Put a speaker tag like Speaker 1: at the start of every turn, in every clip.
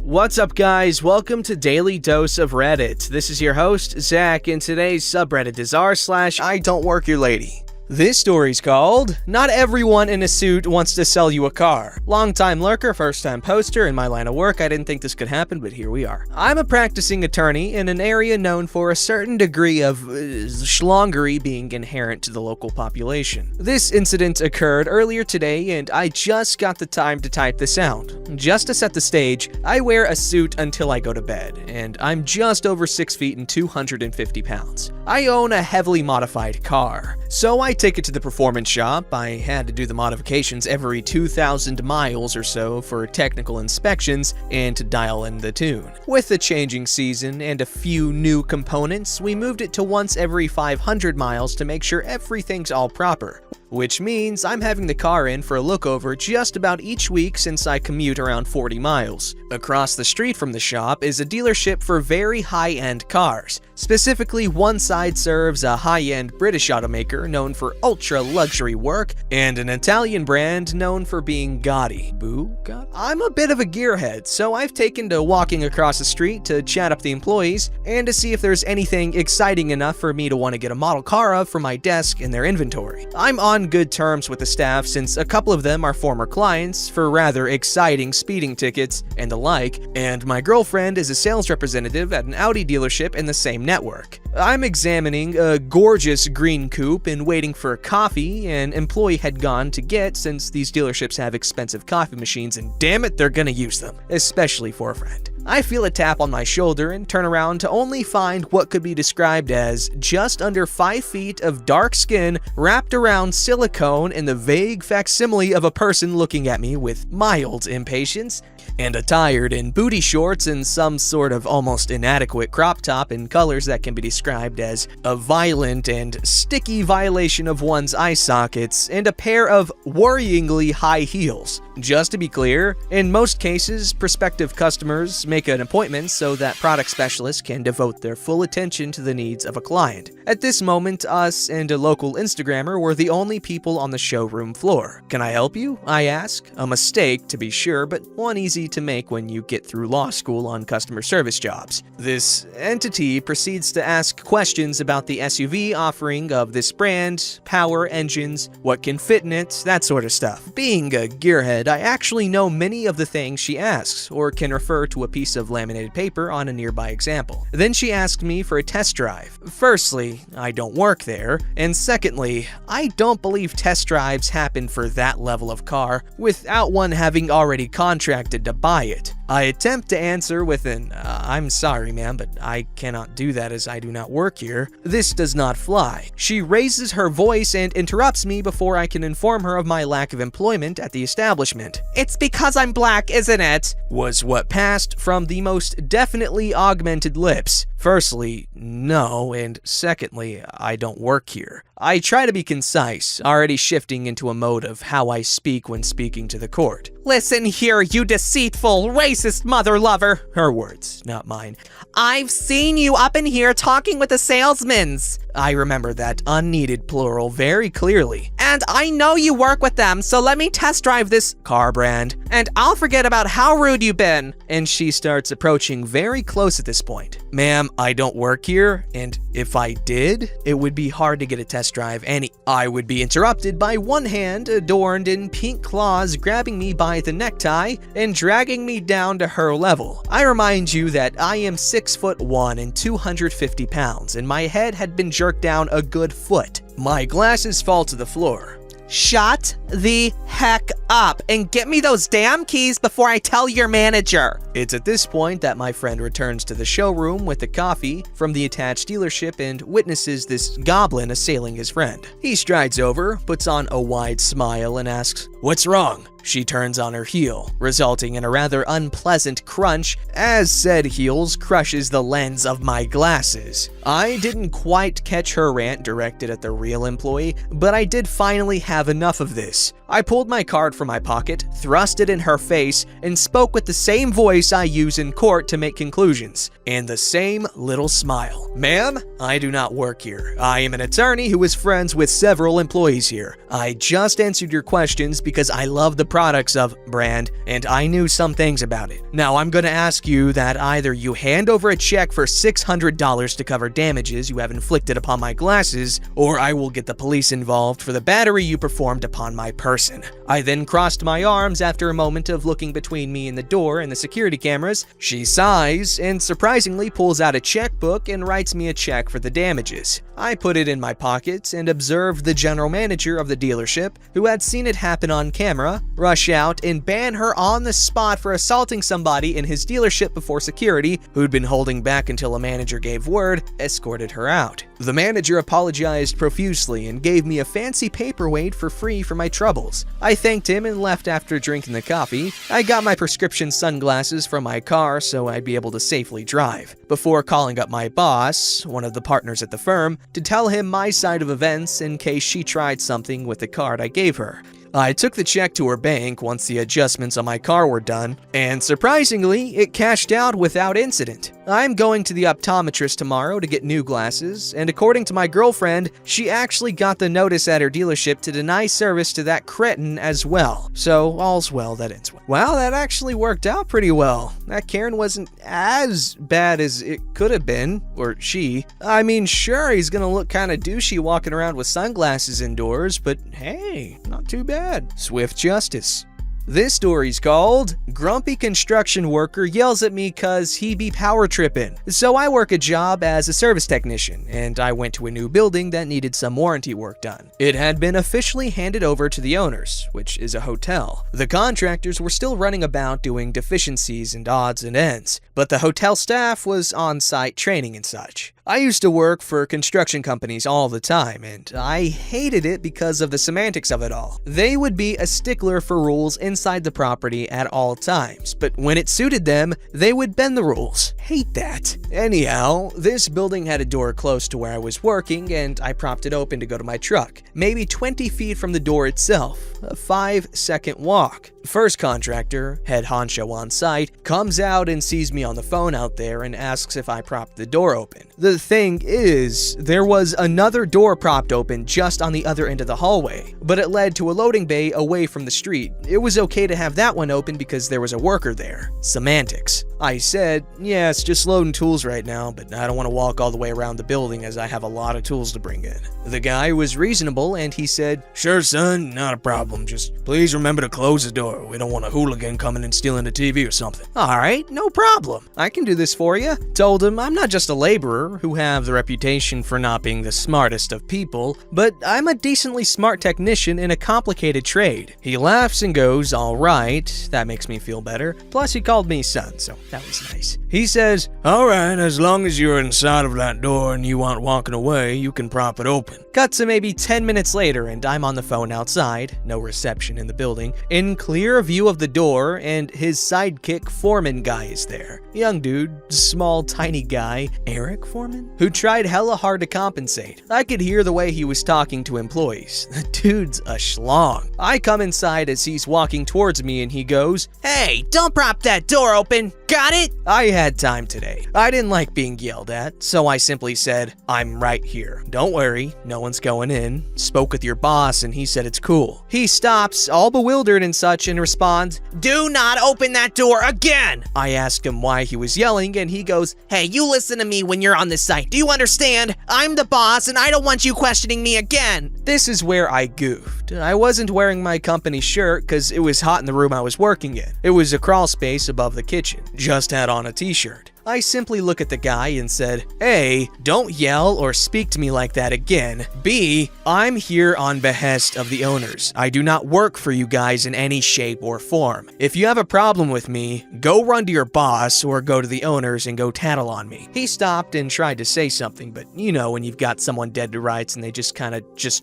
Speaker 1: What's up, guys? Welcome to Daily Dose of Reddit. This is your host, Zach, and today's subreddit is r/IDontWorkHereLady. This story's called, Not Everyone in a Suit Wants to Sell You a Car. Long-time lurker, first-time poster. In my line of work, I didn't think this could happen, but here we are. I'm a practicing attorney in an area known for a certain degree of schlongery being inherent to the local population. This incident occurred earlier today, and I just got the time to type this out. Just to set the stage, I wear a suit until I go to bed, and I'm just over 6 feet and 250 pounds. I own a heavily modified car, so I take it to the performance shop. I had to do the modifications every 2,000 miles or so for technical inspections and to dial in the tune. With the changing season and a few new components, we moved it to once every 500 miles to make sure everything's all proper. Which means I'm having the car in for a look over just about each week since I commute around 40 miles. Across the street from the shop is a dealership for very high-end cars. Specifically, one side serves a high-end British automaker known for ultra-luxury work, and an Italian brand known for being gaudy. Bugatti? I'm a bit of a gearhead, so I've taken to walking across the street to chat up the employees and to see if there's anything exciting enough for me to want to get a model car of for my desk in their inventory. I'm on good terms with the staff since a couple of them are former clients for rather exciting speeding tickets and the like, and my girlfriend is a sales representative at an Audi dealership in the same network. I'm examining a gorgeous green coupe and waiting for a coffee an employee had gone to get since these dealerships have expensive coffee machines and damn it, they're gonna use them, especially for a friend. I feel a tap on my shoulder and turn around to only find what could be described as just under 5 feet of dark skin wrapped around silicone in the vague facsimile of a person looking at me with mild impatience, and attired in booty shorts and some sort of almost inadequate crop top in colors that can be described as a violent and sticky violation of one's eye sockets, and a pair of worryingly high heels. Just to be clear, in most cases, prospective customers make an appointment so that product specialists can devote their full attention to the needs of a client. At this moment, us and a local Instagrammer were the only people on the showroom floor. "Can I help you?" I ask. A mistake, to be sure, but one easy to make when you get through law school on customer service jobs. This entity proceeds to ask questions about the SUV offering of this brand, power, engines, what can fit in it, that sort of stuff. Being a gearhead, I actually know many of the things she asks, or can refer to a piece of laminated paper on a nearby example. Then she asked me for a test drive. Firstly, I don't work there, and secondly, I don't believe test drives happen for that level of car without one having already contracted to buy it. I attempt to answer with an, "I'm sorry, ma'am, but I cannot do that as I do not work here. This does not fly." She raises her voice and interrupts me before I can inform her of my lack of employment at the establishment. "It's because I'm black, isn't it?" was what passed from the most definitely augmented lips. Firstly, no, and secondly, I don't work here. I try to be concise, already shifting into a mode of how I speak when speaking to the court. "Listen here, you deceitful, racist mother lover." Her words, not mine. "I've seen you up in here talking with the salesmans." I remember that unneeded plural very clearly. "And I know you work with them, so let me test drive this car brand, and I'll forget about how rude you've been." And she starts approaching very close at this point. "Ma'am, I don't work here, and if I did, it would be hard to get a test drive I would be interrupted by one hand adorned in pink claws grabbing me by the necktie and dragging me down to her level. I remind you that I am 6'1" and 250 pounds, and my head had been jerked down a good foot. My glasses fall to the floor. "Shut the heck up and get me those damn keys before I tell your manager." It's at this point that my friend returns to the showroom with the coffee from the attached dealership and witnesses this goblin assailing his friend. He strides over, puts on a wide smile, and asks, "What's wrong?" She turns on her heel, resulting in a rather unpleasant crunch as said heels crushes the lens of my glasses. I didn't quite catch her rant directed at the real employee, but I did finally have enough of this. I pulled my card from my pocket, thrust it in her face, and spoke with the same voice I use in court to make conclusions, and the same little smile. Ma'am, I do not work here. I am an attorney who is friends with several employees here. I just answered your questions because I love the products of brand, and I knew some things about it. Now I'm going to ask you that either you hand over a check for $600 to cover damages you have inflicted upon my glasses, or I will get the police involved for the battery you performed upon my person. I then crossed my arms after a moment of looking between me and the door and the security cameras. She sighs and surprisingly pulls out a checkbook and writes me a check for the damages. I put it in my pocket and observed the general manager of the dealership, who had seen it happen on camera, rush out and ban her on the spot for assaulting somebody in his dealership before security, who'd been holding back until a manager gave word, escorted her out. The manager apologized profusely and gave me a fancy paperweight for free for my troubles. I thanked him and left after drinking the coffee. I got my prescription sunglasses from my car so I'd be able to safely drive, before calling up my boss, one of the partners at the firm, to tell him my side of events in case she tried something with the card I gave her. I took the check to her bank once the adjustments on my car were done, and surprisingly, it cashed out without incident. I'm going to the optometrist tomorrow to get new glasses, and according to my girlfriend, she actually got the notice at her dealership to deny service to that cretin as well. So all's well that ends well. Wow, that actually worked out pretty well. That Karen wasn't as bad as it could have been, or she. I mean, sure, he's gonna look kinda douchey walking around with sunglasses indoors, but hey, not too bad. Swift justice. This story's called Grumpy Construction Worker Yells at Me Cause He Be Power Trippin'. So I work a job as a service technician, and I went to a new building that needed some warranty work done. It had been officially handed over to the owners, which is a hotel. The contractors were still running about doing deficiencies and odds and ends, but the hotel staff was on-site training and such. I used to work for construction companies all the time, and I hated it because of the semantics of it all. They would be a stickler for rules inside the property at all times, but when it suited them, they would bend the rules. Hate that. Anyhow, this building had a door close to where I was working, and I propped it open to go to my truck, maybe 20 feet from the door itself, a 5-second walk. First contractor, head honcho on site, comes out and sees me on the phone out there and asks if I propped the door open. The thing is, there was another door propped open just on the other end of the hallway, but it led to a loading bay away from the street. It was okay to have that one open because there was a worker there. Semantics. I said, yeah, it's just loading tools right now, but I don't want to walk all the way around the building as I have a lot of tools to bring in. The guy was reasonable and he said, sure son, not a problem, just please remember to close the door. We don't want a hooligan coming and stealing the TV or something. Alright, no problem. I can do this for you. Told him I'm not just a laborer who have the reputation for not being the smartest of people, but I'm a decently smart technician in a complicated trade. He laughs and goes, alright, that makes me feel better. Plus he called me son, so that was nice. He says, alright, as long as you're inside of that door and you aren't walking away, you can prop it open. Cut to maybe 10 minutes later and I'm on the phone outside, no reception in the building, in clear view of the door, and his sidekick foreman guy is there. Young dude, small tiny guy, Eric Foreman, who tried hella hard to compensate. I could hear the way he was talking to employees. The dude's a schlong. I come inside as he's walking towards me and he goes, hey, don't prop that door open, got it? I had time today. I didn't like being yelled at, so I simply said, I'm right here. Don't worry, no one's going in. Spoke with your boss and he said it's cool. He stops, all bewildered and such, and responds, do not open that door again! I asked him why he was yelling and he goes, hey, you listen to me when you're on this site. Do you understand? I'm the boss and I don't want you questioning me again. This is where I goofed. I wasn't wearing my company shirt because it was hot in the room I was working in. It was a crawl space above the kitchen. Just had on a t-shirt. I simply look at the guy and said, A, don't yell or speak to me like that again. B, I'm here on behest of the owners. I do not work for you guys in any shape or form. If you have a problem with me, go run to your boss or go to the owners and go tattle on me. He stopped and tried to say something, but you know when you've got someone dead to rights and they just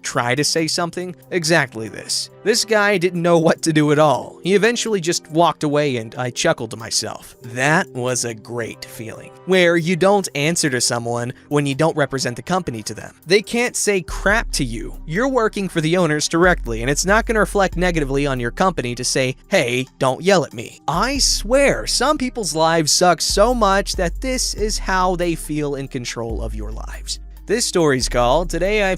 Speaker 1: try to say something? Exactly this. This guy didn't know what to do at all. He eventually just walked away and I chuckled to myself. That was a great feeling, where you don't answer to someone when you don't represent the company to them. They can't say crap to you. You're working for the owners directly, and it's not going to reflect negatively on your company to say, hey, don't yell at me. I swear, some people's lives suck so much that this is how they feel in control of your lives. This story's called Today I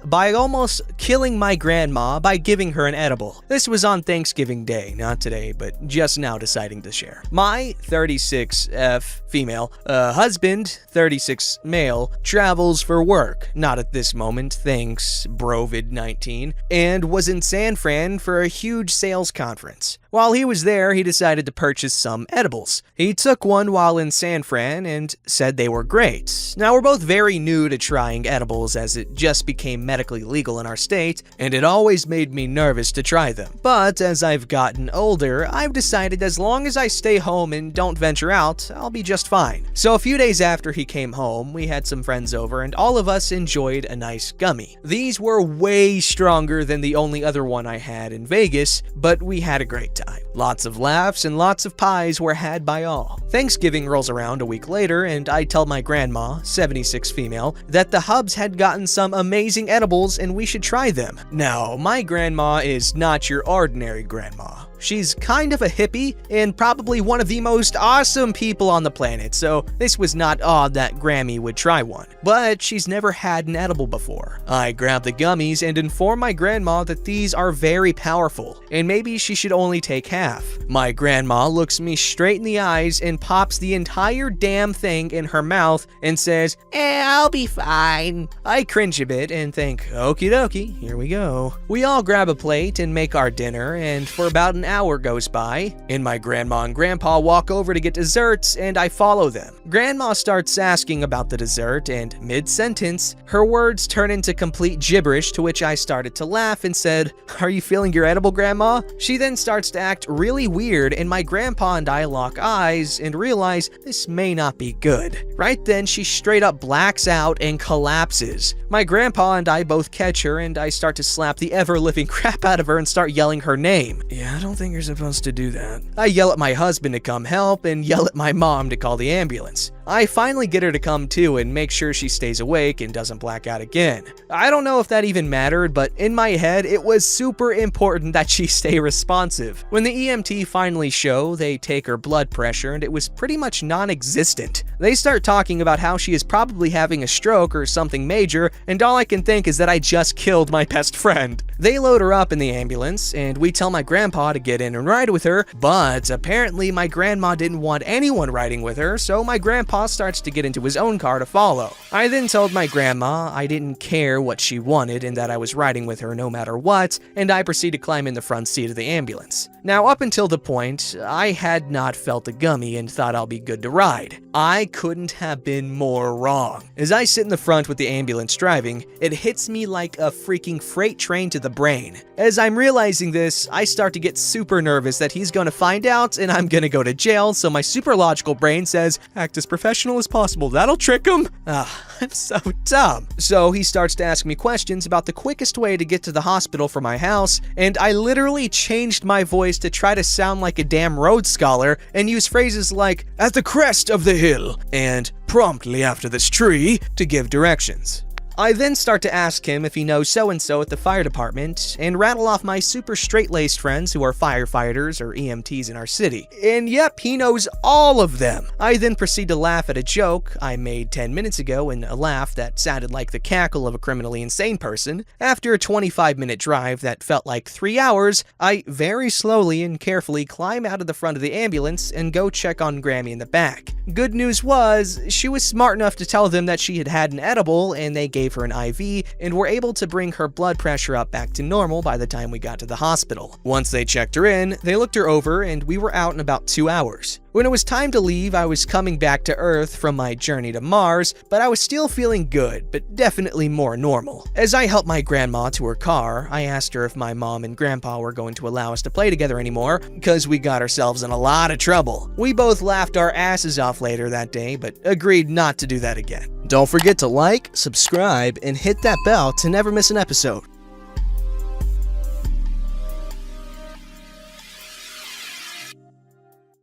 Speaker 1: by almost killing my grandma by giving her an edible. This was on Thanksgiving Day, not today, but just now deciding to share. My 36F female husband, 36 male, travels for work. Not at this moment, thanks Brovid-19, and was in San Fran for a huge sales conference. While he was there, he decided to purchase some edibles. He took one while in San Fran and said they were great. Now, we're both very new to trying edibles as it just became medically legal in our state, and it always made me nervous to try them. But as I've gotten older, I've decided as long as I stay home and don't venture out, I'll be just fine. So a few days after he came home, we had some friends over and all of us enjoyed a nice gummy. These were way stronger than the only other one I had in Vegas, but we had a great time. Lots of laughs and lots of pies were had by all. Thanksgiving rolls around a week later, and I tell my grandma, 76 female, that the Hubs had gotten some amazing edibles and we should try them. Now, my grandma is not your ordinary grandma. She's kind of a hippie and probably one of the most awesome people on the planet, so this was not odd that Grammy would try one. But she's never had an edible before. I grab the gummies and inform my grandma that these are very powerful, and maybe she should only take half. My grandma looks me straight in the eyes and pops the entire damn thing in her mouth and says, I'll be fine. I cringe a bit and think, okie dokie, here we go. We all grab a plate and make our dinner, and for about an hour goes by, and my grandma and grandpa walk over to get desserts, and I follow them. Grandma starts asking about the dessert, and mid-sentence, her words turn into complete gibberish, to which I started to laugh and said, "Are you feeling your edible, Grandma?" She then starts to act really weird, and my grandpa and I lock eyes and realize this may not be good. Right then, she straight up blacks out and collapses. My grandpa and I both catch her, and I start to slap the ever-living crap out of her and start yelling her name. Yeah, I don't think you're supposed to do that. I yell at my husband to come help and yell at my mom to call the ambulance. I finally get her to come too and make sure she stays awake and doesn't black out again. I don't know if that even mattered, but in my head, it was super important that she stay responsive. When the EMT finally show, they take her blood pressure and it was pretty much non-existent. They start talking about how she is probably having a stroke or something major, and all I can think is that I just killed my best friend. They load her up in the ambulance, and we tell my grandpa to get in and ride with her, but apparently my grandma didn't want anyone riding with her, so my grandpa starts to get into his own car to follow. I then told my grandma I didn't care what she wanted and that I was riding with her no matter what, and I proceed to climb in the front seat of the ambulance. Now, up until the point, I had not felt a gummy and thought I'll be good to ride. I couldn't have been more wrong. As I sit in the front with the ambulance driving, it hits me like a freaking freight train to the brain. As I'm realizing this, I start to get super nervous that he's gonna find out and I'm gonna go to jail, so my super logical brain says, act as professional as possible, that'll trick him. I'm so dumb. So he starts to ask me questions about the quickest way to get to the hospital from my house, and I literally changed my voice to try to sound like a damn Rhodes Scholar and use phrases like, at the crest of the hill, and promptly after this tree, to give directions. I then start to ask him if he knows so-and-so at the fire department, and rattle off my super straight-laced friends who are firefighters or EMTs in our city. And yep, he knows all of them. I then proceed to laugh at a joke I made 10 minutes ago, and a laugh that sounded like the cackle of a criminally insane person. After a 25-minute drive that felt like 3 hours, I very slowly and carefully climb out of the front of the ambulance and go check on Grammy in the back. Good news was, she was smart enough to tell them that she had had an edible, and they gave her an IV, and were able to bring her blood pressure up back to normal by the time we got to the hospital. Once they checked her in, they looked her over, and we were out in about 2 hours. When it was time to leave, I was coming back to Earth from my journey to Mars, but I was still feeling good, but definitely more normal. As I helped my grandma to her car, I asked her if my mom and grandpa were going to allow us to play together anymore, because we got ourselves in a lot of trouble. We both laughed our asses off later that day, but agreed not to do that again. Don't forget to like, subscribe, and hit that bell to never miss an episode.